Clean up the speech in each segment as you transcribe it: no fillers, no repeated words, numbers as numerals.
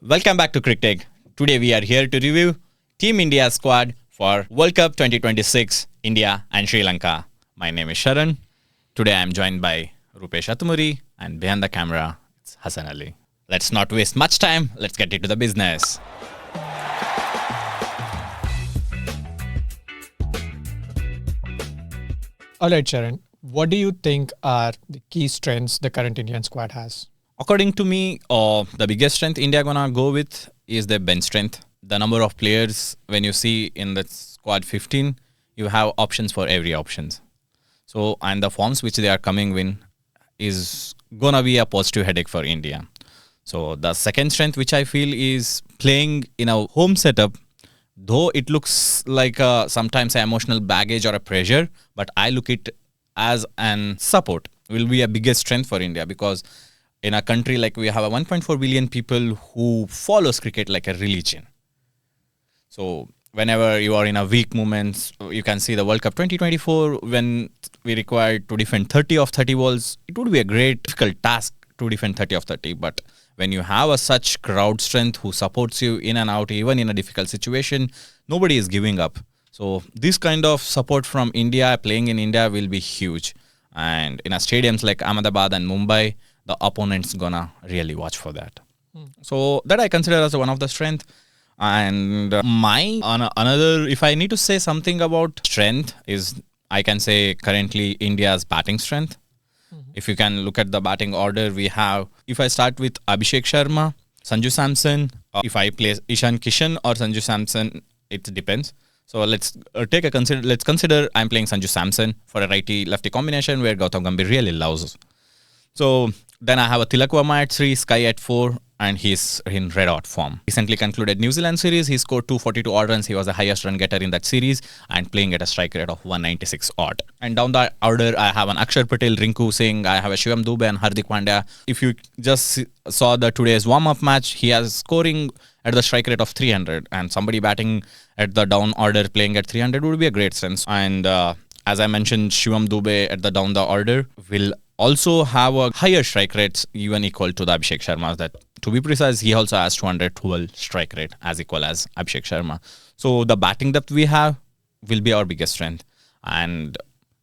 Welcome back to Cricket. Today we are here to review Team India squad for World Cup 2026, India and Sri Lanka. My name is Sharan. Today I am joined by Rupesh Atumuri and behind the camera, it's Hassan Ali. Let's not waste much time. Let's get into the business. All right, Sharon. What do you think are the key strengths the current Indian squad has? According to me, the biggest strength India gonna go with is their bench strength. The number of players when you see in the squad 15, you have options for every options. So and the forms which they are coming in is gonna be a positive headache for India. So the second strength which I feel is playing in a home setup. Though it looks like sometimes an emotional baggage or a pressure, but I look it as an support will be a biggest strength for India because in a country like we have a 1.4 billion people who follows cricket like a religion. So whenever you are in a weak moments, you can see the World Cup 2024 when we required to defend 30 of 30 balls. It would be a great difficult task to defend 30 of 30. But when you have a such crowd strength who supports you in and out, even in a difficult situation, nobody is giving up. So this kind of support from India, playing in India will be huge. And in a stadiums like Ahmedabad and Mumbai, the opponent's gonna really watch for that. So that I consider as one of the strength. And another, if I need to say something about strength, is I can say currently India's batting strength. If you can look at the batting order, we have, if I start with Abhishek Sharma, Sanju Samson, if I play Ishan Kishan or Sanju Samson, it depends. So let's consider I'm playing Sanju Samson for a righty-lefty combination where Gautam Gambhir really loves. So then I have a Tilak Verma at 3, Sky at 4, and he's in red hot form. Recently concluded New Zealand series, he scored 242 odd runs. He was the highest run getter in that series and playing at a strike rate of 196 odd. And down the order, I have an Akshar Patel, Rinku Singh, I have a Shivam Dube and Hardik Pandya. If you just saw the today's warm-up match, he has scoring at the strike rate of 300 and somebody batting at the down order playing at 300 would be a great sense. And as I mentioned, Shivam Dube at the down the order will also have a higher strike rates even equal to the Abhishek Sharma. That to be precise, he also has 212 strike rate as equal as Abhishek Sharma. So the batting depth we have will be our biggest strength. And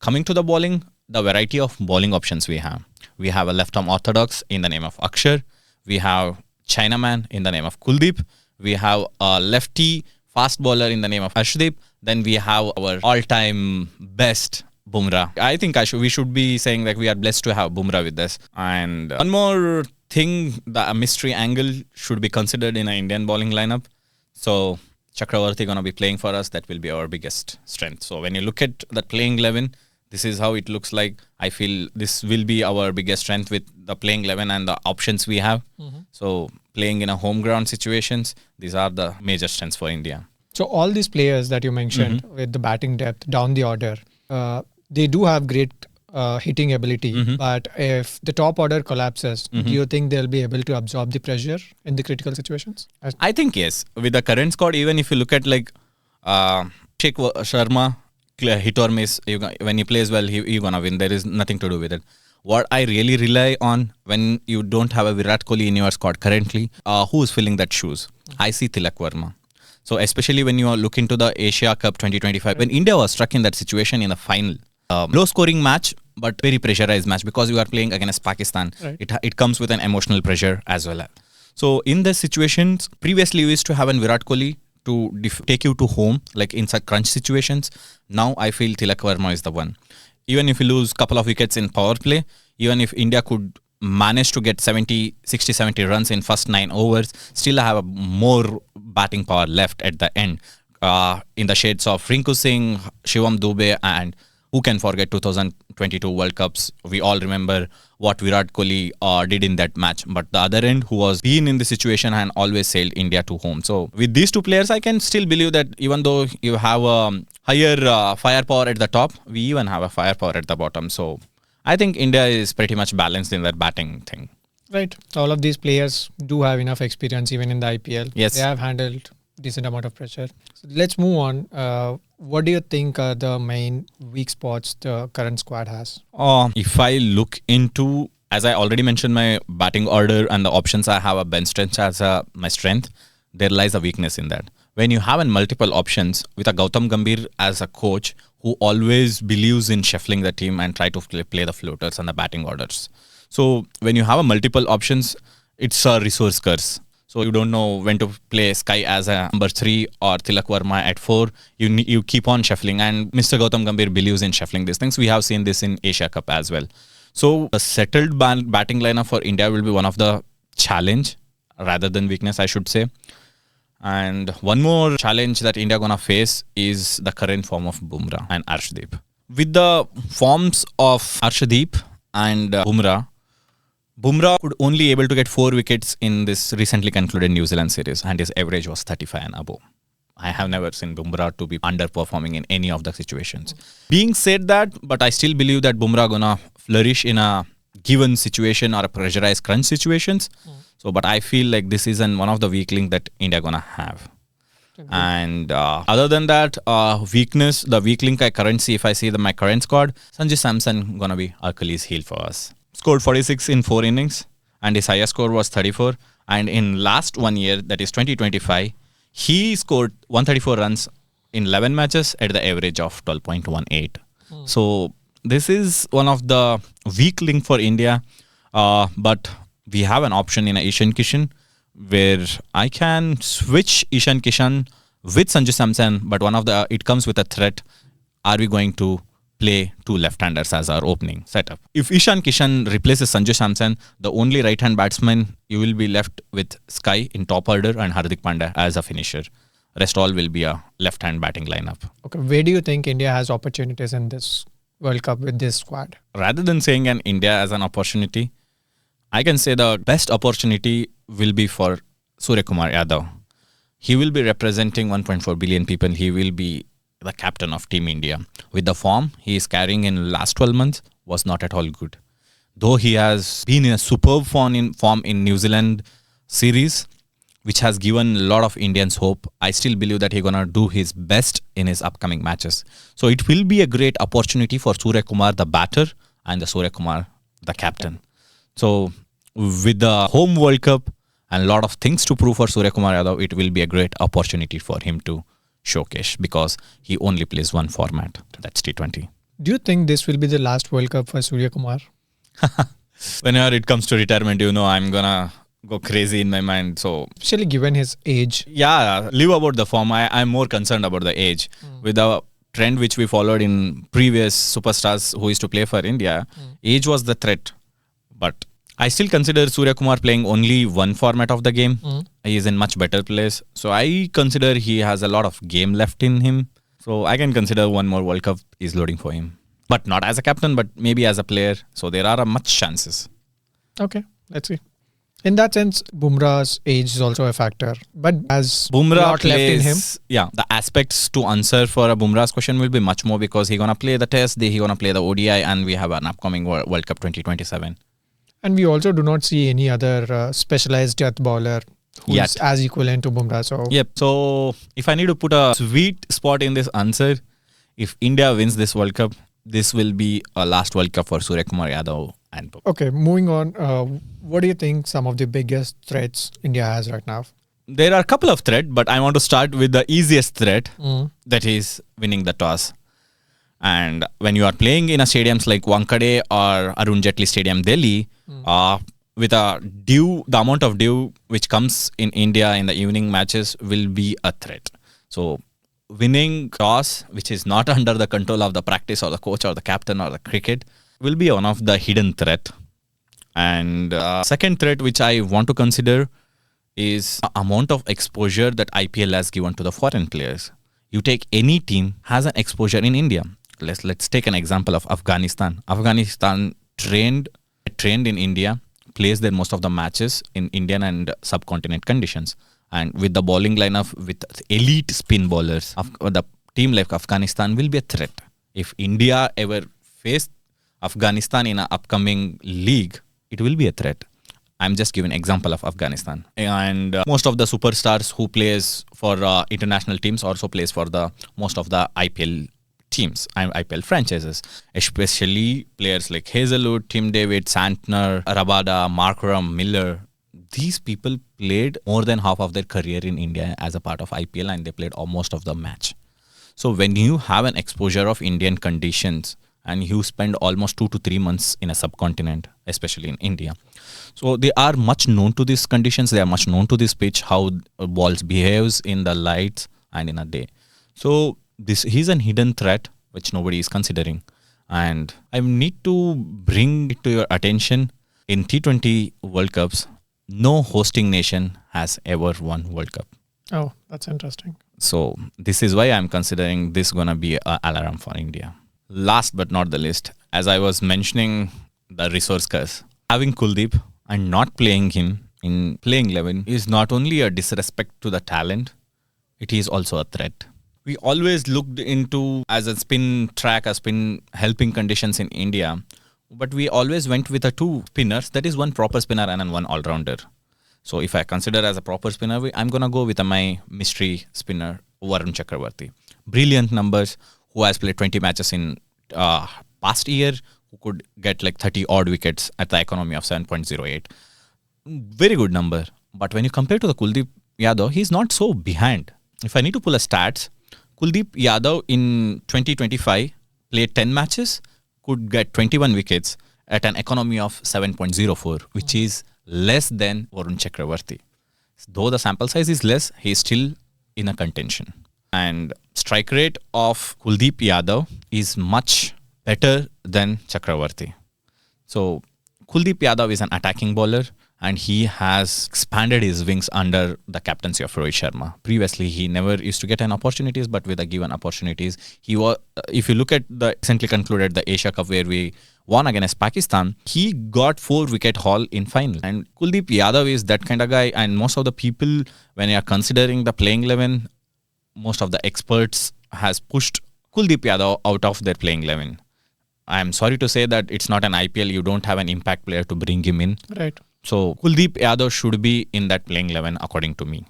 coming to the bowling, the variety of bowling options we have. We have a left arm orthodox in the name of Akshar. We have Chinaman in the name of Kuldeep. We have a lefty fast bowler in the name of Ashdeep. Then we have our all-time best Bumrah. I think we should be saying that we are blessed to have Bumrah with us. And one more thing, the mystery angle should be considered in an Indian bowling lineup. So Chakravarti gonna be playing for us. That will be our biggest strength. So when you look at the playing 11, this is how it looks like. I feel this will be our biggest strength with the playing 11 and the options we have. So playing in a home ground situations, these are the major strengths for India. So all these players that you mentioned with the batting depth down the order, they do have great hitting ability. But if the top order collapses, do you think they'll be able to absorb the pressure in the critical situations? I think yes. With the current squad, even if you look at like Sheikh Sharma, hit or miss, when he plays well, he's gonna win. There is nothing to do with it. What I really rely on when you don't have a Virat Kohli in your squad currently, who is filling that shoes? I see Tilak Verma. So especially when you look into the Asia Cup 2025, when India was stuck in that situation in the final, low scoring match, but very pressurized match because you are playing against Pakistan. Right. It comes with an emotional pressure as well. So in the situations, previously we used to have a Virat Kohli to take you to home, like in such crunch situations. Now I feel Tilak Verma is the one. Even if you lose couple of wickets in power play, even if India could manage to get 60, 70 runs in first 9 overs, still I have a more batting power left at the end. In the shades of Rinku Singh, Shivam Dube, and who can forget 2022 World Cups? We all remember what Virat Kohli did in that match. But the other end, who was been in the situation and always sailed India to home. So with these two players, I can still believe that even though you have a higher firepower at the top, we even have a firepower at the bottom. So I think India is pretty much balanced in that batting thing. Right. All of these players do have enough experience even in the IPL. Yes. They have handled decent amount of pressure. So let's move on. What do you think are the main weak spots the current squad has? If I look into as I already mentioned, my batting order and the options I have a bench strength as my strength. There lies a weakness in that. When you have multiple options with a Gautam Gambhir as a coach who always believes in shuffling the team and try to play the floaters and the batting orders. So when you have multiple options, it's a resource curse. So you don't know when to play Sky as a number 3 or Tilak Verma at 4. You keep on shuffling, and Mr. Gautam Gambhir believes in shuffling these things. We have seen this in Asia Cup as well. So a settled batting lineup for India will be one of the challenge rather than weakness, I should say. And one more challenge that India gonna face is the current form of Bumrah and Arshdeep. With the forms of Arshdeep and Bumrah could only able to get 4 wickets in this recently concluded New Zealand series, and his average was 35 and above. I have never seen Bumrah to be underperforming in any of the situations. Being said that, but I still believe that Bumrah gonna flourish in a given situation or a pressurized crunch situations. So, but I feel like this is one of the weak link that India gonna have. And other than that, weakness, the weak link I currently see, if I see my current squad, Sanju Samson gonna be Achilles heel for us. Scored 46 in 4 innings, and his highest score was 34. And in last 1 year, that is 2025, he scored 134 runs in 11 matches at the average of 12.18. So this is one of the weak link for India. But we have an option in Ishan Kishan where I can switch Ishan Kishan with Sanju Samson, but it comes with a threat. Are we going to play 2 left-handers as our opening setup? If Ishan Kishan replaces Sanju Samson, the only right-hand batsman, you will be left with Sky in top order and Hardik Pandya as a finisher. Rest all will be a left-hand batting lineup. Okay, where do you think India has opportunities in this World Cup with this squad? Rather than saying India as an opportunity, I can say the best opportunity will be for Surya Kumar Yadav. He will be representing 1.4 billion people. He will be the captain of Team India. With the form he is carrying in last 12 months was not at all good. Though he has been in a superb form in New Zealand series, which has given a lot of Indians hope, I still believe that he's going to do his best in his upcoming matches. So it will be a great opportunity for Surya Kumar, the batter, and the Surya Kumar, the captain. So with the home World Cup and a lot of things to prove for Surya Kumar Yadav, it will be a great opportunity for him to showcase because he only plays one format, that's T20. Do you think this will be the last World Cup for Surya Kumar? Whenever it comes to retirement, I'm gonna go crazy in my mind. So especially given his age. Yeah, leave about the form. I'm more concerned about the age. With the trend which we followed in previous superstars who used to play for India, age was the threat. But I still consider Surya Kumar playing only one format of the game. He is in much better place. So I consider he has a lot of game left in him. So I can consider one more World Cup is loading for him. But not as a captain, but maybe as a player. So there are much chances. Okay, let's see. In that sense, Bumrah's age is also a factor. But as Bumrah lot plays, left in him. Yeah, the aspects to answer for a Bumrah's question will be much more because he's going to play the test, he's going to play the ODI, and we have an upcoming World Cup 2027. And we also do not see any other specialized death bowler who is as equivalent to Bumrah. So yep. So if I need to put a sweet spot in this answer, if India wins this World Cup, this will be a last World Cup for Surya Kumar Yadav and Bumrah. Okay, moving on. What do you think some of the biggest threats India has right now? There are a couple of threats, but I want to start with the easiest threat, that is winning the toss. And when you are playing in a stadiums like Wankhede or Arun Jaitley Stadium, Delhi, with the amount of dew which comes in India in the evening matches will be a threat. So winning toss, which is not under the control of the practice or the coach or the captain or the cricket, will be one of the hidden threat. And second threat which I want to consider is the amount of exposure that IPL has given to the foreign players. You take any team has an exposure in India. Let's take an example of Afghanistan. Afghanistan trained in India, plays their most of the matches in Indian and subcontinent conditions. And with the bowling lineup with elite spin bowlers, the team like Afghanistan will be a threat. If India ever faced Afghanistan in an upcoming league, it will be a threat. I'm just giving an example of Afghanistan. And most of the superstars who plays for international teams also plays for the most of the IPL teams and IPL franchises, especially players like Hazelwood, Tim David, Santner, Rabada, Markram, Miller. These people played more than half of their career in India as a part of IPL, and they played most of the match. So when you have an exposure of Indian conditions and you spend almost 2 to 3 months in a subcontinent, especially in India, so they are much known to these conditions. They are much known to this pitch, how balls behaves in the lights and in a day. So he's a hidden threat which nobody is considering. And I need to bring it to your attention, in T20 World Cups, no hosting nation has ever won World Cup. Oh, that's interesting. So this is why I'm considering this going to be an alarm for India. Last but not the least, as I was mentioning the resource curse, having Kuldeep and not playing him in playing 11 is not only a disrespect to the talent, it is also a threat. We always looked into as a spin track, a spin helping conditions in India, but we always went with a 2 spinners, that is one proper spinner and one all-rounder. So if I consider as a proper spinner, I'm going to go with my mystery spinner, Varun Chakravarti. Brilliant numbers, who has played 20 matches in past year, who could get like 30 odd wickets at the economy of 7.08. Very good number. But when you compare to the Kuldeep Yadav, he's not so behind. If I need to pull a stats, Kuldeep Yadav in 2025 played 10 matches, could get 21 wickets at an economy of 7.04, which is less than Varun Chakravarti. Though the sample size is less, he is still in a contention. And strike rate of Kuldeep Yadav is much better than Chakravarti. So Kuldeep Yadav is an attacking bowler, and he has expanded his wings under the captaincy of Rohit Sharma. Previously, he never used to get an opportunities, but with the given opportunities, he was. If you look at the recently concluded the Asia Cup where we won against Pakistan, he got 4-wicket haul in final. And Kuldeep Yadav is that kind of guy. And most of the people, when you are considering the playing 11, most of the experts has pushed Kuldeep Yadav out of their playing 11. I am sorry to say that it's not an IPL. You don't have an impact player to bring him in. Right. So Kuldeep Yadav should be in that playing 11 according to me.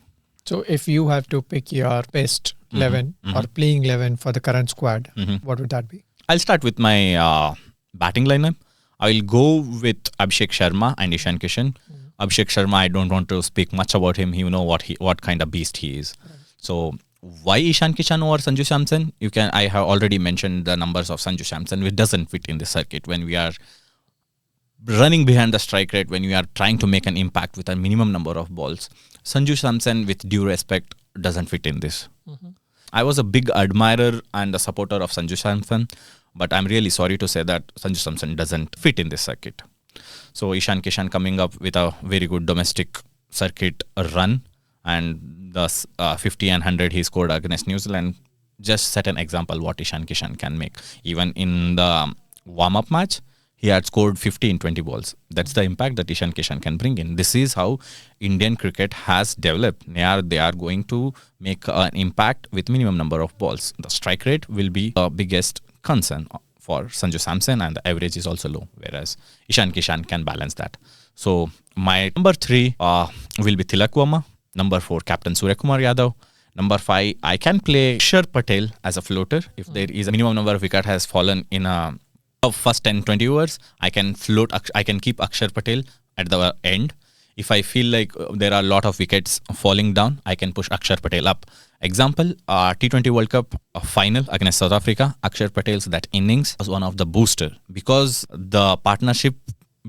So if you have to pick your best 11 or playing 11 for the current squad, what would that be? I'll start with my batting lineup. I will go with Abhishek Sharma and Ishan Kishan. Abhishek Sharma, I don't want to speak much about him. You know what kind of beast he is. Right. So why Ishan Kishan over Sanju Samson? I have already mentioned the numbers of Sanju Samson, which doesn't fit in this circuit when we are running behind the strike rate, when we are trying to make an impact with a minimum number of balls. Sanju Samson, with due respect, doesn't fit in this. I was a big admirer and a supporter of Sanju Samson, but I'm really sorry to say that Sanju Samson doesn't fit in this circuit. So Ishan Kishan coming up with a very good domestic circuit run, and the 50 and 100 he scored against New Zealand just set an example what Ishan Kishan can make. Even in the warm-up match, he had scored 50 in 20 balls. That's the impact that Ishan Kishan can bring in. This is how Indian cricket has developed. They are going to make an impact with minimum number of balls. The strike rate will be the biggest concern for Sanju Samson, and the average is also low, whereas Ishan Kishan can balance that. So my number 3 will be Tilak Verma. Number 4, Captain Suryakumar Yadav. Number 5, I can play Akshar Patel as a floater. If there is a minimum number of wicket has fallen in a first 10-20 overs, I can keep Akshar Patel at the end. If I feel like there are a lot of wickets falling down, I can push Akshar Patel up. Example, T20 World Cup final against South Africa, Akshar Patel's that innings was one of the booster, because the partnership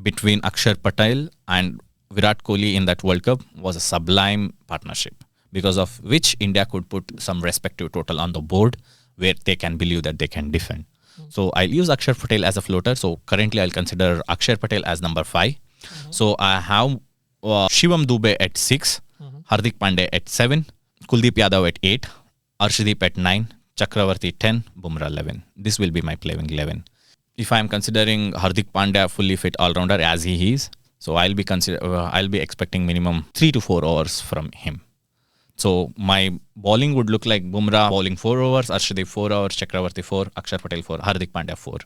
between Akshar Patel and Virat Kohli in that World Cup was a sublime partnership, because of which India could put some respective total on the board where they can believe that they can defend. So I'll use Akshar Patel as a floater. So currently I'll consider Akshar Patel as number 5. So I have Shivam Dube at 6, Hardik Pandey at 7, Kuldeep Yadav at 8, Arshdeep at 9, Chakravarti 10, Bumrah 11. This will be my playing 11. If I am considering Hardik Pandya fully fit all-rounder as he is, so I'll be expecting minimum 3 to 4 overs from him. So my bowling would look like Bumrah bowling 4 overs, Arshdeep 4 overs, Chakravarti 4, Akshar Patel 4, Hardik Pandya 4.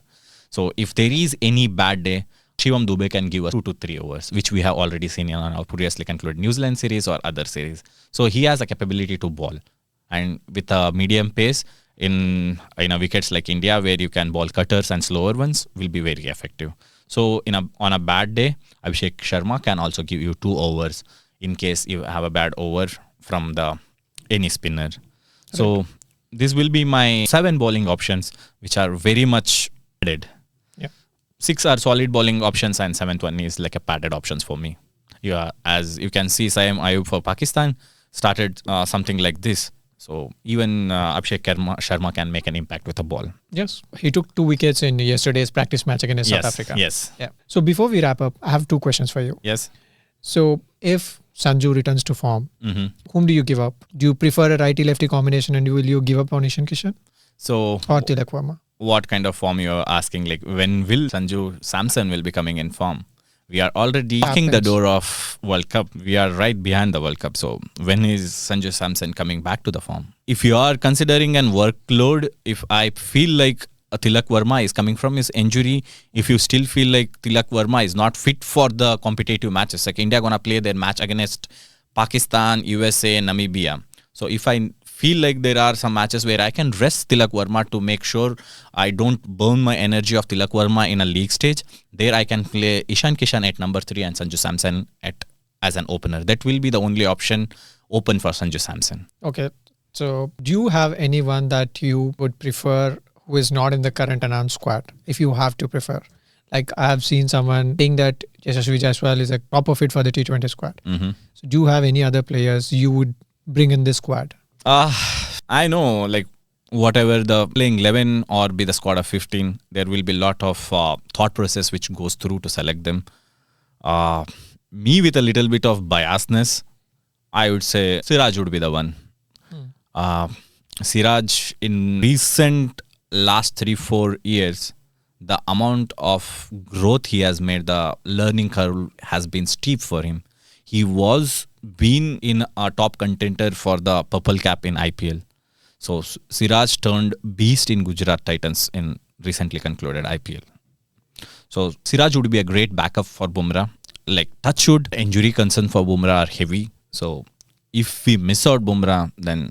So if there is any bad day, Shivam Dube can give us 2 to 3 overs, which we have already seen in our previously concluded New Zealand series or other series. So he has a capability to bowl. And with a medium pace, in a wickets like India, where you can ball cutters and slower ones, will be very effective. So on a bad day, Abhishek Sharma can also give you 2 overs in case you have a bad over from any spinner. So this will be my 7 bowling options, which are very much padded. Yeah. 6 are solid bowling options and 7th one is like a padded options for me. Yeah, as you can see, Saim Ayub for Pakistan started something like this. So even Abhishek Sharma can make an impact with a ball. Yes, he took 2 wickets in yesterday's practice match against Yes, South Africa. yes. Yeah. So before we wrap up, I have 2 questions for you. Yes. So if Sanju returns to form, Mhm. whom do you give up? Do you prefer a righty-lefty combination, and will you give up on Ishan Kishan So or Tilak Verma? what kind of form you're asking? Like when will Sanju Samson will be coming in form? We are already knocking the door of World Cup. We are right behind the World Cup. So when is Sanju Samson coming back to the form? If you are considering an workload, if I feel like Tilak Verma is coming from his injury, if you still feel like Tilak Verma is not fit for the competitive matches, like India gonna play their match against Pakistan, USA, Namibia. So if I feel like there are some matches where I can rest Tilak Verma to make sure I don't burn my energy of Tilak Verma in a league stage, there I can play Ishan Kishan at number 3 and Sanju Samson as an opener. That will be the only option open for Sanju Samson. Okay. So do you have anyone that you would prefer who is not in the current announced squad, if you have to prefer? Like I have seen someone saying that Yashasvi Jaiswal is a proper fit for the T20 squad. Mm-hmm. So do you have any other players you would bring in this squad? I know, like whatever the playing 11 or be the squad of 15, there will be a lot of thought process which goes through to select them. Me with a little bit of biasness, I would say Siraj would be the one. Siraj in recent last 3-4 years, the amount of growth he has made, the learning curve has been steep for him. He was been in a top contender for the purple cap in IPL. So Siraj turned beast in Gujarat Titans in recently concluded IPL. So Siraj would be a great backup for Bumrah. Like touchwood, injury concern for Bumrah are heavy. So if we miss out Bumrah, then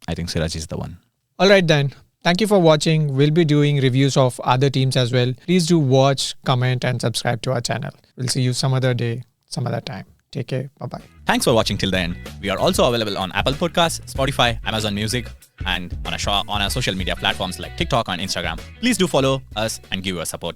I think Siraj is the one. All right then. Thank you for watching. We'll be doing reviews of other teams as well. Please do watch, comment and subscribe to our channel. We'll see you some other day, some other time. Take care. Bye-bye. Thanks for watching till the end. We are also available on Apple Podcasts, Spotify, Amazon Music, and on our social media platforms like TikTok and Instagram. Please do follow us and give your support.